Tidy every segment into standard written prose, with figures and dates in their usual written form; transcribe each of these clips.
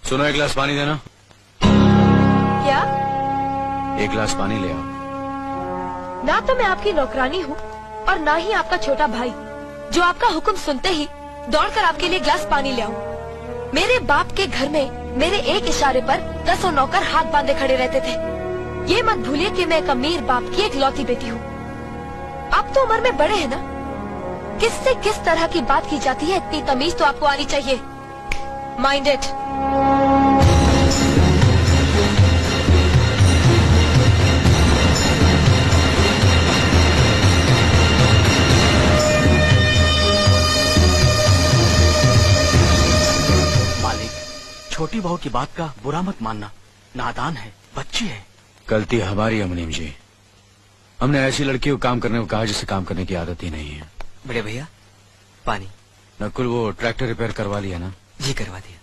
सुनो, एक गिलास पानी देना। क्या? एक गिलास पानी ले आओ। ना तो मैं आपकी नौकरानी हूँ और ना ही आपका छोटा भाई जो आपका हुक्म सुनते ही दौड़कर आपके लिए गिलास पानी ले आऊं। मेरे बाप के घर में मेरे एक इशारे पर 10 नौकर हाथ बांधे खड़े रहते थे। ये मत भूलिए कि मैं एक अमीर बाप की इकलौती बेटी हूँ। आप तो उम्र में बड़े हैं ना, किससे किस तरह की बात की जाती है इतनी तमीज तो आपको आनी चाहिए। Mind it. छोटी बहू की बात का बुरा मत मानना, नादान है, बच्ची है। गलती हमारी है मुनीम जी। हमने ऐसी लड़की को काम करने को कहा जिसे काम करने की आदत ही नहीं है। बड़े भैया पानी। नकुल, वो ट्रैक्टर रिपेयर करवा लिया ना? जी करवा दिया।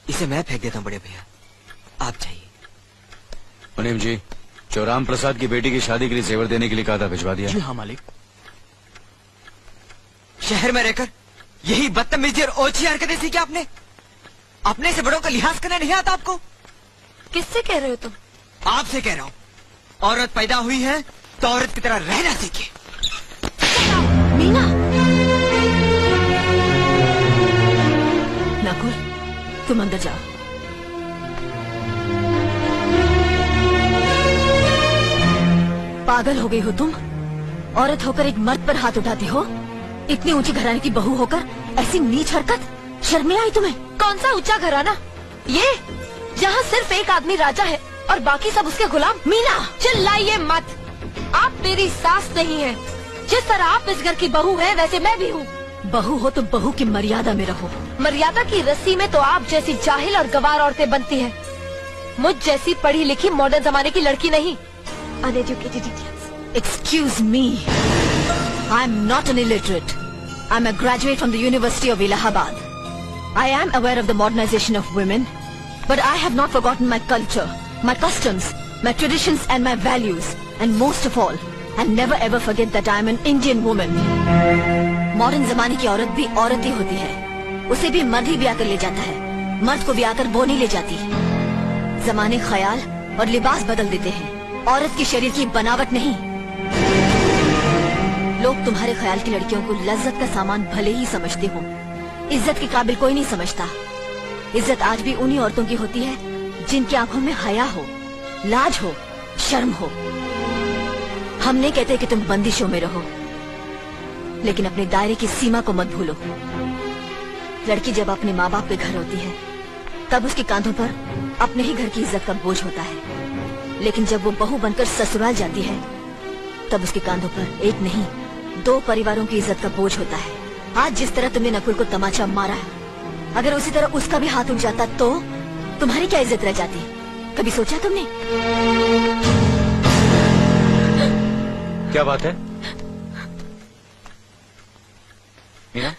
इसे मैं फेंक देता हूँ बड़े भैया, आप जाइए। मुनीम जी, जो राम प्रसाद की बेटी की शादी के लिए जेवर देने के लिए कहा था, भिजवा दिया? जी हाँ मालिक। शहर में रहकर यही बदतमीजी और ओछी हरकतें सीखी आपने? अपने से बड़ों का लिहाज करना नहीं आता आपको? किससे कह रहे हो तुम? आपसे कह रहा हूँ। औरत पैदा हुई है तो औरत की तरह रहना सीखे। मीना। नकुल, तुम अंदर जाओ। पागल हो गई हो तुम? औरत होकर एक मर्द पर हाथ उठाती हो? इतनी ऊंची घराने की बहू होकर ऐसी नीच हरकत, शर्म नहीं आई तुम्हें? कौन सा ऊंचा घराना? ये जहाँ सिर्फ एक आदमी राजा है और बाकी सब उसके गुलाम। मीना, चिल्लाइए मत। आप मेरी सास नहीं है। जिस तरह आप इस घर की बहू है वैसे मैं भी हूँ। बहू हो तो बहू की मर्यादा में रहो। मर्यादा की रस्सी में तो आप जैसी जाहिल और गवार औरतें बनती हैं। मुझ जैसी पढ़ी लिखी मॉडर्न जमाने की लड़की नहीं। Uneducated idiots. Excuse me, I'm not an illiterate. I'm a graduate from the University of Allahabad. I am aware of the modernization of women, but I have not forgotten my culture, my customs, my traditions and my values, and most of all, I never ever forget that I am an Indian woman. Modern जमाने की औरत भी औरत ही होती है। उसे भी मर्द ही ब्याह कर ले जाता है, मर्द को ब्याह कर वो नहीं ले जाती। जमाने ख्याल और लिबास बदल देते हैं, औरत की शरीर की बनावट नहीं। लोग तुम्हारे ख्याल की लड़कियों को लज्जत का सामान भले ही समझते हो, इज्जत के काबिल कोई नहीं समझता। इज्जत आज भी उन्हीं औरतों की होती है जिनकी आंखों में हया हो, लाज हो, शर्म हो। हम नहीं कहते कि तुम बंदिशों में रहो, लेकिन अपने दायरे की सीमा को मत भूलो। लड़की जब अपने माँ बाप के घर होती है तब उसके कांधों पर अपने ही घर की इज्जत का बोझ होता है, लेकिन जब वो बहू बनकर ससुराल जाती है तब उसके कांधों पर एक नहीं 2 परिवारों की इज्जत का बोझ होता है। आज जिस तरह तुमने नकुल को तमाचा मारा है, अगर उसी तरह उसका भी हाथ उठ जाता तो तुम्हारी क्या इज्जत रह जाती? कभी सोचा तुमने? क्या बात है मीना?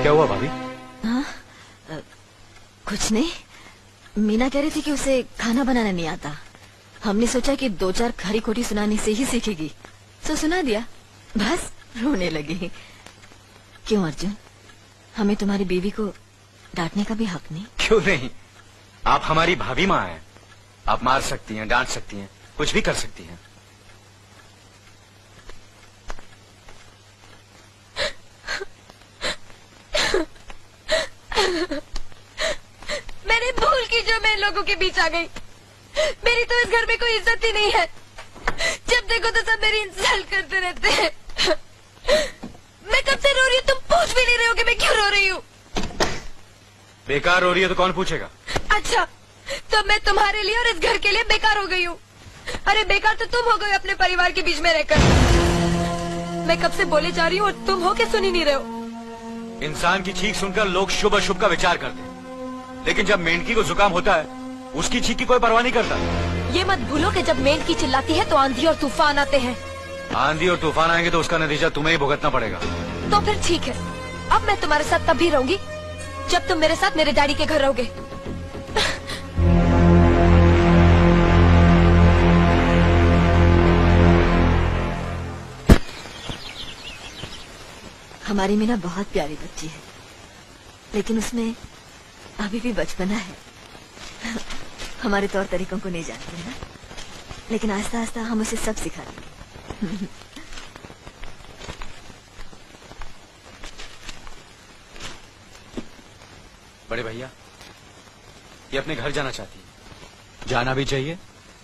क्या हुआ भाभी? हाँ, कुछ नहीं। मीना कह रही थी कि उसे खाना बनाना नहीं आता। हमने सोचा कि 2-4 खरी खोटी सुनाने से ही सीखेगी, तो सुना दिया। बस रोने लगी। क्यों अर्जुन, हमें तुम्हारी बीवी को डांटने का भी हक नहीं? क्यों नहीं, आप हमारी भाभी माँ हैं। आप मार सकती हैं, डांट सकती हैं, कुछ भी कर सकती हैं। मैंने भूल की जो मैं लोगों के बीच आ गई। मेरी तो इस घर में कोई इज्जत ही नहीं है। जब देखो तो सब मेरी इंसल्ट करते रहते हैं। मैं कब से रो रही हूँ, तुम पूछ भी नहीं रहे हो कि मैं क्यों रो रही हूँ। बेकार हो रही है तो कौन पूछेगा? अच्छा, तो मैं तुम्हारे लिए और इस घर के लिए बेकार हो गई हूँ। अरे बेकार तो तुम हो गए अपने परिवार के बीच में रहकर। मैं कब से बोले जा रही हूँ और तुम हो के सुन ही नहीं रहे हो। इंसान की चीख सुनकर लोग शुभ अशुभ का विचार करते हैं, लेकिन जब मेंढकी को जुकाम होता है उसकी चीख की कोई परवाह नहीं करता। ये मत भूलो कि जब मेंढकी चिल्लाती है तो आंधी और तूफान आते हैं। आंधी और तूफान आएंगे तो उसका नतीजा तुम्हें ही भुगतना पड़ेगा। तो फिर ठीक है, अब मैं तुम्हारे साथ तब भी रहूंगी जब तुम मेरे साथ मेरे डैडी के घर रहोगे। हमारी मीना बहुत प्यारी बच्ची है, लेकिन उसमें अभी भी बचपना है। हमारे तौर तरीकों को नहीं जानते हैं ना, लेकिन आस्ता आस्ता हम उसे सब सिखा देंगे। बड़े भैया, ये अपने घर जाना चाहती है। जाना भी चाहिए,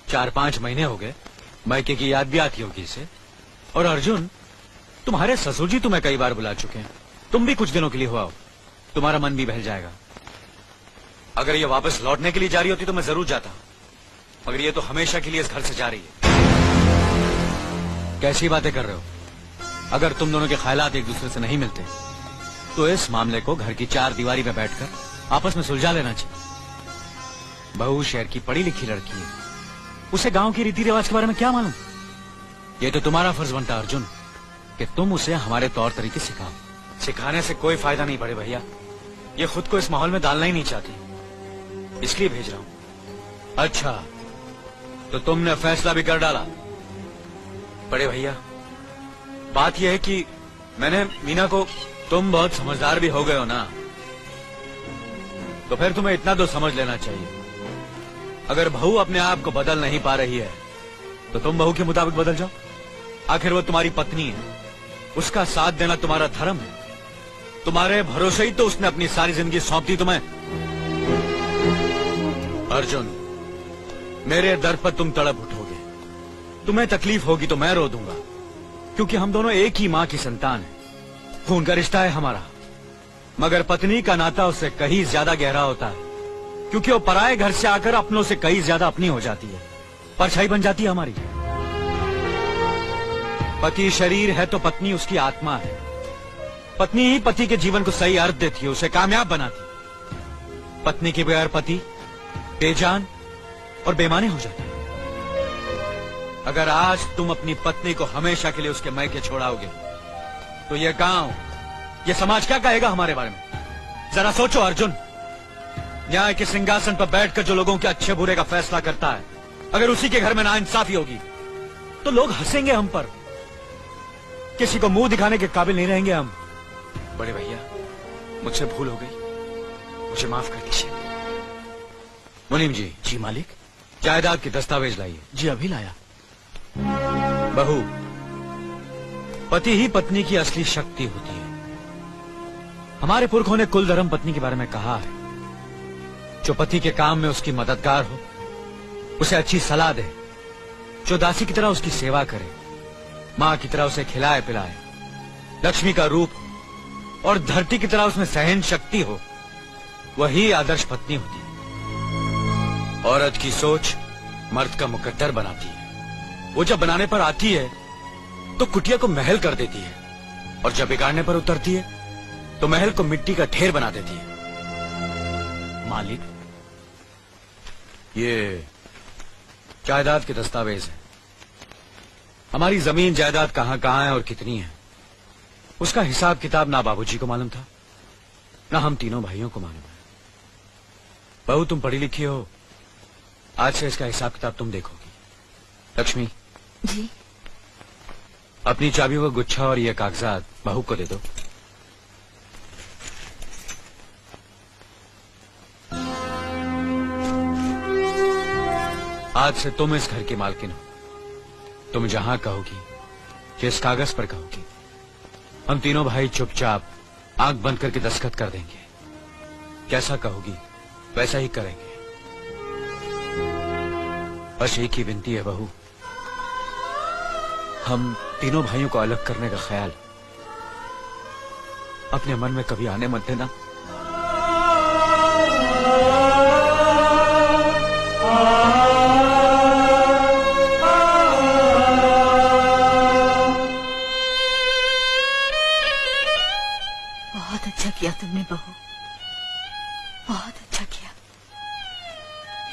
4-5 महीने हो गए, मायके की याद भी आती होगी इसे। और अर्जुन, तुम्हारे ससुर जी तुम्हें कई बार बुला चुके हैं, तुम भी कुछ दिनों के लिए हो आओ, तुम्हारा मन भी बहल जाएगा। अगर ये वापस लौटने के लिए जा रही होती तो मैं जरूर जाता, मगर ये तो हमेशा के लिए इस घर से जा रही है। कैसी बातें कर रहे हो? अगर तुम दोनों के ख्यालात एक दूसरे से नहीं मिलते तो इस मामले को घर की 4 दीवारी में बैठकर आपस में सुलझा लेना चाहिए। बहू शहर की पढ़ी लिखी लड़की है, उसे गांव की रीति रिवाज के बारे में क्या मालूम? ये तो तुम्हारा फर्ज बनता अर्जुन कि तुम उसे हमारे तौर तरीके सिखाओ। सिखाने से कोई फायदा नहीं बड़े भैया, ये खुद को इस माहौल में डालना ही नहीं चाहती, इसलिए भेज रहा हूं। अच्छा, तो तुमने फैसला भी कर डाला? बड़े भैया, बात यह है कि मैंने मीना को, तुम बहुत समझदार भी हो गए हो ना, तो फिर तुम्हें इतना तो समझ लेना चाहिए, अगर बहू अपने आप को बदल नहीं पा रही है तो तुम बहू के मुताबिक बदल जाओ। आखिर वो तुम्हारी पत्नी है, उसका साथ देना तुम्हारा धर्म है। तुम्हारे भरोसे ही तो उसने अपनी सारी जिंदगी सौंप दी तुम्हें। अर्जुन, मेरे दर पर तुम तड़प उठोगे, तुम्हें तकलीफ होगी तो मैं रो दूंगा, क्योंकि हम दोनों एक ही मां की संतान हैं, खून का रिश्ता है हमारा। मगर पत्नी का नाता उससे कहीं ज्यादा गहरा होता है, क्योंकि वो पराये घर से आकर अपनों से कहीं ज्यादा अपनी हो जाती है, परछाई बन जाती है हमारी। पति शरीर है तो पत्नी उसकी आत्मा है। पत्नी ही पति के जीवन को सही अर्थ देती है, उसे कामयाब बनाती। पत्नी के बगैर पति बेजान और बेमाने हो जाते हैं। अगर आज तुम अपनी पत्नी को हमेशा के लिए उसके मैके छोड़ाओगे तो ये गांव, ये समाज क्या कहेगा हमारे बारे में? जरा सोचो अर्जुन, न्याय के सिंहासन पर बैठकर जो लोगों के अच्छे बुरे का फैसला करता है, अगर उसी के घर में नाइंसाफी होगी तो लोग हंसेंगे हम पर, किसी को मुंह दिखाने के काबिल नहीं रहेंगे हम। बड़े भैया, मुझसे भूल हो गई, मुझे माफ कर दीजिए। मुनीम जी। जी मालिक। जायदाद के दस्तावेज लाइए। जी अभी लाया। बहू, पति ही पत्नी की असली शक्ति होती है। हमारे पुरखों ने कुल धर्म पत्नी के बारे में कहा है, जो पति के काम में उसकी मददगार हो, उसे अच्छी सलाह दे, जो दासी की तरह उसकी सेवा करे, मां की तरह उसे खिलाए पिलाए, लक्ष्मी का रूप और धरती की तरह उसमें सहन शक्ति हो, वही आदर्श पत्नी होती है। औरत की सोच मर्द का मुकद्दर बनाती है। वो जब बनाने पर आती है तो कुटिया को महल कर देती है, और जब बिगाड़ने पर उतरती है तो महल को मिट्टी का ढेर बना देती है। मालिक, ये जायदाद के दस्तावेज है। हमारी जमीन जायदाद कहां कहां है और कितनी है, उसका हिसाब किताब ना बाबूजी को मालूम था, ना हम तीनों भाइयों को मालूम है। बहू, तुम पढ़ी लिखी हो, आज से इसका हिसाब किताब तुम देखोगी। लक्ष्मी जी। अपनी चाबी वो गुच्छा और ये कागजात बहू को दे दो। आज से तुम इस घर की मालकिन हो। तुम जहां कहोगी, जिस कागज पर कहोगी, हम तीनों भाई चुपचाप आंख बंद करके दस्तखत कर देंगे। जैसा कहोगी वैसा ही करेंगे। बस एक ही विनती है बहू, हम तीनों भाइयों को अलग करने का ख्याल अपने मन में कभी आने मत देना। किया तुमने बहू, बहुत अच्छा किया।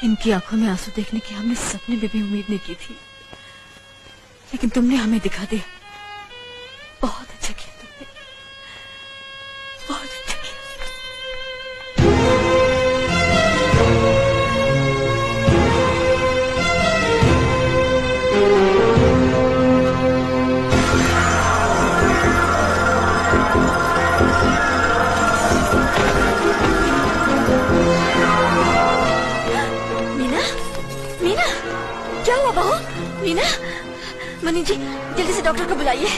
इनकी आंखों में आंसू देखने की हमने सपने में भी उम्मीद नहीं की थी, लेकिन तुमने हमें दिखा दिया। बहुत अच्छा किया तुमने, बहुत अच्छा किया। मीना, मीना, क्या हुआ बहू? मीना, मनी जी जल्दी से डॉक्टर को बुलाइए।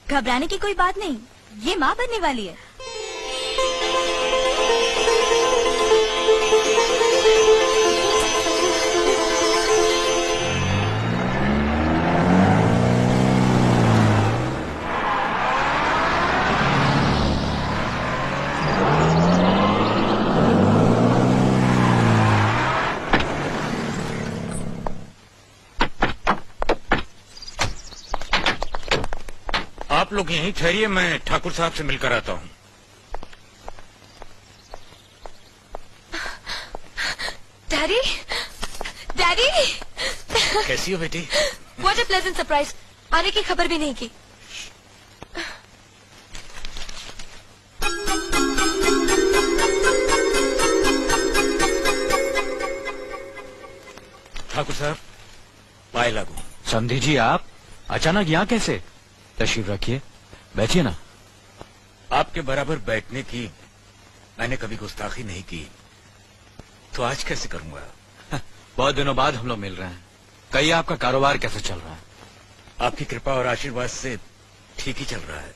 घबराने की कोई बात नहीं, ये माँ बनने वाली है। आप लोग यहीं ठहरिए, मैं ठाकुर साहब से मिलकर आता हूँ। डैडी, डैडी, कैसी हो बेटी? What a pleasant surprise. आने की खबर भी नहीं की। ठाकुर साहब, पाए लागू। समधी जी, आप अचानक यहाँ कैसे? तशरीफ रखिए, बैठिए ना। आपके बराबर बैठने की मैंने कभी गुस्ताखी नहीं की, तो आज कैसे करूंगा? बहुत दिनों बाद हम लोग मिल रहे हैं। कहिए, आपका कारोबार कैसे चल रहा है? आपकी कृपा और आशीर्वाद से ठीक ही चल रहा है।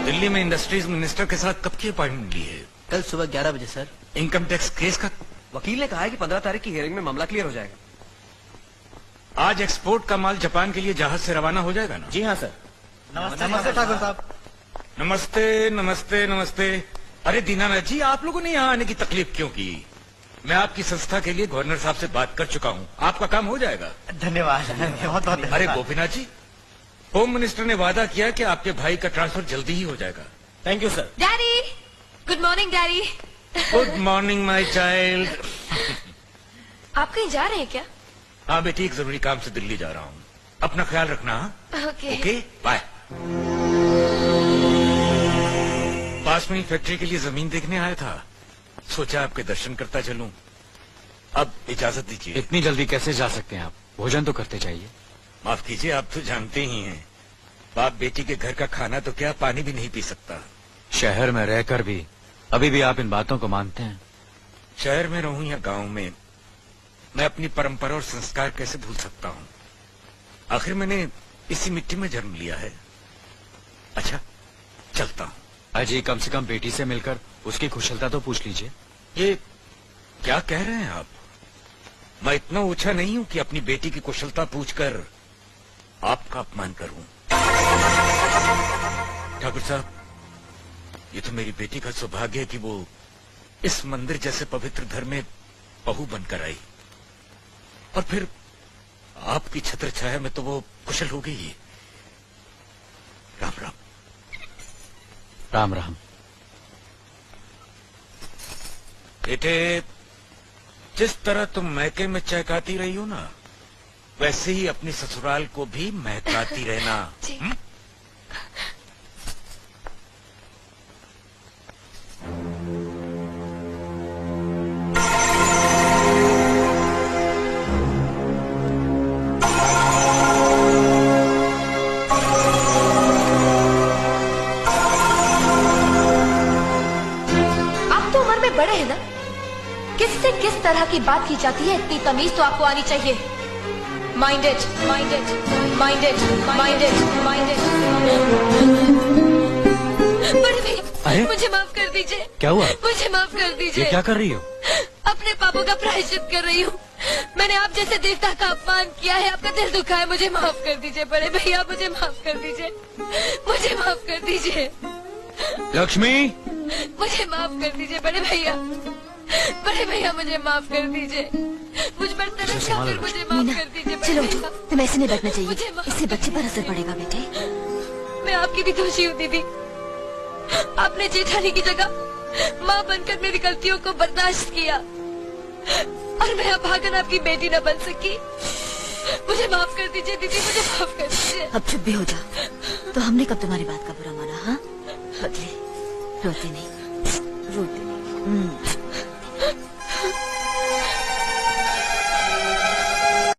दिल्ली में इंडस्ट्रीज मिनिस्टर के साथ कब की अपॉइंटमेंट ली है? कल सुबह 11 बजे सर। इनकम टैक्स केस का वकील ने कहा है कि 15 तारीख की हियरिंग में मामला क्लियर हो जाएगा। आज एक्सपोर्ट का माल जापान के लिए जहाज से रवाना हो जाएगा ना? जी हाँ सर। नमस्ते ठाकुर साहब। नमस्ते नमस्ते नमस्ते। अरे दीनानाथ जी, आप लोगों ने यहाँ आने की तकलीफ क्यों की? मैं आपकी संस्था के लिए गवर्नर साहब से बात कर चुका हूँ, आपका काम हो जाएगा। धन्यवाद, बहुत बहुत अरे गोपीनाथ जी, होम मिनिस्टर ने वादा किया कि आपके भाई का ट्रांसफर जल्दी ही हो जाएगा। Thank you sir. Daddy, good morning daddy. Good morning my child. आप कहीं जा रहे हैं क्या? हाँ बेटी, एक जरूरी काम से दिल्ली जा रहा हूँ, अपना ख्याल रखना। ओके। Okay, bye. पास में ही फैक्ट्री के लिए जमीन देखने आया था, सोचा आपके दर्शन करता चलूं। अब इजाजत दीजिए। इतनी जल्दी कैसे जा सकते हैं आप? भोजन तो करते जाइए। माफ कीजिए, आप तो जानते ही हैं, बाप बेटी के घर का खाना तो क्या, पानी भी नहीं पी सकता। शहर में रहकर भी अभी भी आप इन बातों को मानते हैं? शहर में रहूं या गांव में, मैं अपनी परंपरा और संस्कार कैसे भूल सकता हूं? आखिर मैंने इसी मिट्टी में जन्म लिया है। अच्छा, चलता हूं। अजी, कम से कम बेटी से मिलकर उसकी कुशलता तो पूछ लीजिए। ये क्या कह रहे हैं आप? मैं इतना ऊंचा नहीं हूं कि अपनी बेटी की कुशलता पूछकर आपका अपमान करूं। ठाकुर साहब, ये तो मेरी बेटी का सौभाग्य है कि वो इस मंदिर जैसे पवित्र घर में बहू बनकर आई, और फिर आपकी छत्र छाया में तो वो कुशल हो गई है। राम राम। राम राम। बेटे, जिस तरह तुम मैके में चहकाती रही हो ना, वैसे ही अपनी ससुराल को भी महकाती रहना। जी। बड़े हैं ना, किससे किस तरह की बात की जाती है, इतनी तमीज तो आपको आनी चाहिए। Minded, minded, minded, minded, minded. बड़े भैया, अरे? मुझे माफ कर दीजिए। क्या हुआ? मुझे माफ कर ये दीजिए। क्या कर रही हो? अपने पापों का प्रायश्चित कर रही हूँ। मैंने आप जैसे देवता का अपमान किया है, आपका दिल दुखा है, मुझे माफ कर दीजिए बड़े भैया, मुझे माफ कर दीजिए, मुझे माफ कर दीजिए। लक्ष्मी, मुझे माफ कर दीजिए बड़े भैया। बड़े भैया मुझे माफ कर दीजिए, मुझ पर तरस खाकर मुझे माफ मीना, कर दीजिए बड़े चलो भैया। उठो, तुम्हें ऐसे नहीं बैठना मुझे चाहिए, माफ- इससे बच्चे पर असर पड़ेगा बेटे। मैं आपकी भी दोषी हूँ दीदी। आपने जेठानी की जगह माँ बनकर मेरी गलतियों को बर्दाश्त किया और मैं अभागन आपकी बेटी न बन सकी। मुझे माफ कर दीजिए दीदी, मुझे माफ कर दीजिए। अब चुप भी हो जा। तो हमने कब तुम्हारी बात का बुरा माना? हाँ बदले, रोते नहीं, रोते नहीं।